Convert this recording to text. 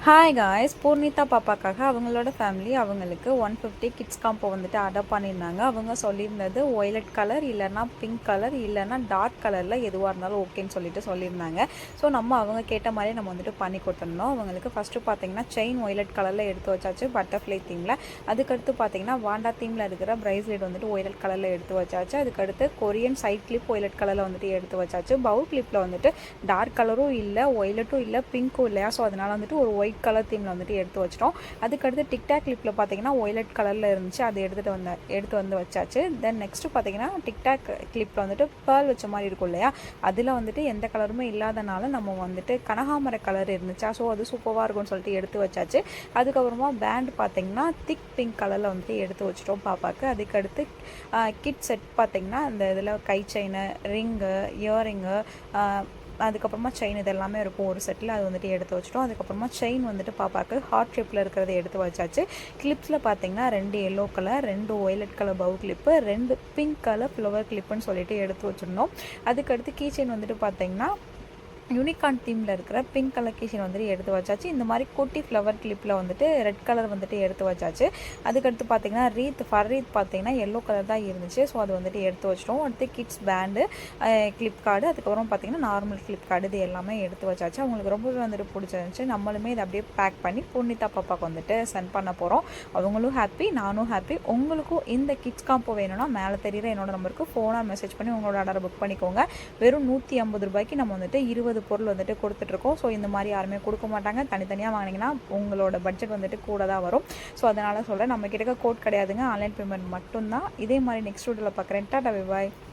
Hi guys, பூர்ணிதா பாப்பாக்காக அவங்களோட family அவங்களுக்கு 150 kids combo வந்துட்டு ஆர்டர் பண்ணியிருந்தாங்க. அவங்க சொல்லியிருந்தது ஒய்லட் கலர் இல்லைனா பிங்க் கலர் இல்லைனா டார்க் கலரில் எதுவாக இருந்தாலும் ஓகேன்னு சொல்லியிருந்தாங்க. ஸோ நம்ம அவங்க கேட்ட மாதிரி நம்ம வந்துட்டு பண்ணி கொடுத்துருந்தோம். அவங்களுக்கு ஃபஸ்ட்டு பார்த்தீங்கன்னா செயின் ஒய்லட் கலரில் எடுத்து வச்சாச்சு பட்டர்ஃப்ளை தீமில். அதுக்கடுத்து பார்த்தீங்கன்னா வாண்டா தீமில் இருக்கிற பிரைஸ்லெட் வந்துட்டு ஒய்லட் கலரில் எடுத்து வச்சாச்சு. அதுக்கடுத்து கொரியன் சைட் கிளிப் ஒய்லட் கலரில் வந்துட்டு எடுத்து வச்சாச்சு. பவுல் கிளிப்பில் வந்துட்டு டார்க் கலரும் இல்லை, ஒய்லட்டும் இல்லை, பிங்க்கும் இல்லையா, ஸோ அதனால் வந்துட்டு ஒரு ஒயிட் கலர் தீமில் வந்துட்டு எடுத்து வச்சிட்டோம். அதுக்கடுத்து டிக்டாக் கிளிப்பில் பார்த்தீங்கன்னா ஒய்லட் கலரில் இருந்துச்சு, அது எடுத்து வந்து வச்சாச்சு. தென் நெக்ஸ்ட்டு பார்த்தீங்கன்னா டிக்டாக் கிளிப்பில் வந்துட்டு பேர்ல் வச்ச மாதிரி இருக்கும் இல்லையா, அதில் வந்துட்டு எந்த கலருமே இல்லாதனால நம்ம வந்துட்டு கனகாமர கலர் இருந்துச்சா, ஸோ அது சூப்பராக இருக்கும்னு சொல்லிட்டு எடுத்து வச்சாச்சு. அதுக்கப்புறமா பேண்ட் பார்த்தீங்கன்னா திக் பிங்க் கலரில் வந்துட்டு எடுத்து வச்சிட்டோம் பாப்பாவுக்கு. அதுக்கடுத்து கிட் செட் பார்த்தீங்கன்னா இந்த இதில் கை செயின், ரிங்கு, இயரிங்கு, அதுக்கப்புறமா செயின் இது எல்லாமே இருக்கும் ஒரு செட்டில், அது வந்துட்டு எடுத்து வச்சிட்டோம். அதுக்கப்புறமா செயின் வந்துட்டு பாப்பாவுக்கு ஹார்ட் ஷேப்பில் இருக்கிறத எடுத்து வச்சாச்சு. கிளிப்ஸில் பார்த்தீங்கன்னா 2 yellow colour, 2 violet colour bow clip, 2 pink colour flower கிளிப்புன்னு சொல்லிட்டு எடுத்து வச்சுருந்தோம். அதுக்கடுத்து கீ செயின் வந்துட்டு பார்த்தீங்கன்னா யூனிகார்ன் தீமில் இருக்கிற பிங்க் கலர் கீ செயின் வந்துட்டு எடுத்து வச்சாச்சு. இந்த மாதிரி குட்டி ஃப்ளவர் கிளிப்பில் வந்துட்டு ரெட் கலர் வந்துட்டு எடுத்து வச்சாச்சு. அதுக்கடுத்து பார்த்தீங்கன்னா ஃபர் ரீத் பார்த்தீங்கன்னா எல்லோ கலர் தான் இருந்துச்சு, ஸோ அது வந்துட்டு எடுத்து வச்சிட்டோம். அடுத்து கிட்ஸ் பேண்டு, கிளிப் கார்டு, அதுக்கப்புறம் பார்த்தீங்கன்னா நார்மல் கிளிப் கார்டு, இது எல்லாமே எடுத்து வச்சாச்சு. அவங்களுக்கு ரொம்பவே வந்துட்டு பிடிச்சிருந்துச்சு. நம்மளுமே இதை அப்படியே பேக் பண்ணி பூர்ணிதா பாப்பாவுக்கு வந்துட்டு சென்ட் பண்ண போகிறோம். அவங்களும் ஹாப்பி, நானும் ஹாப்பி. உங்களுக்கும் இந்த கிட்ஸ் காம்போ வேணும்னா மேலே தெரியுற என்னோட நம்பருக்கு ஃபோனாக மெசேஜ் பண்ணி உங்களோட ஆர்டரை புக் பண்ணிக்கோங்க. வெறும் 150 ரூபாய்க்கு நம்ம வந்துட்டு 20 பொருள் வந்துட்டு கொடுத்துட்ருக்கோம். ஸோ இந்த மாதிரி யாருமே கொடுக்க மாட்டாங்க. தனித்தனியாக வாங்கினீங்கன்னா உங்களோட பட்ஜெட் வந்துட்டு கூட தான் வரும். ஸோ அதனால் சொல்கிறேன், நம்ம கிட்ட கோட் கிடையாதுங்க, ஆன்லைன் பேமெண்ட் மட்டும்தான். இதே மாதிரி நெக்ஸ்ட் வீடியோவில் பார்க்குறேன். Tata, bye bye.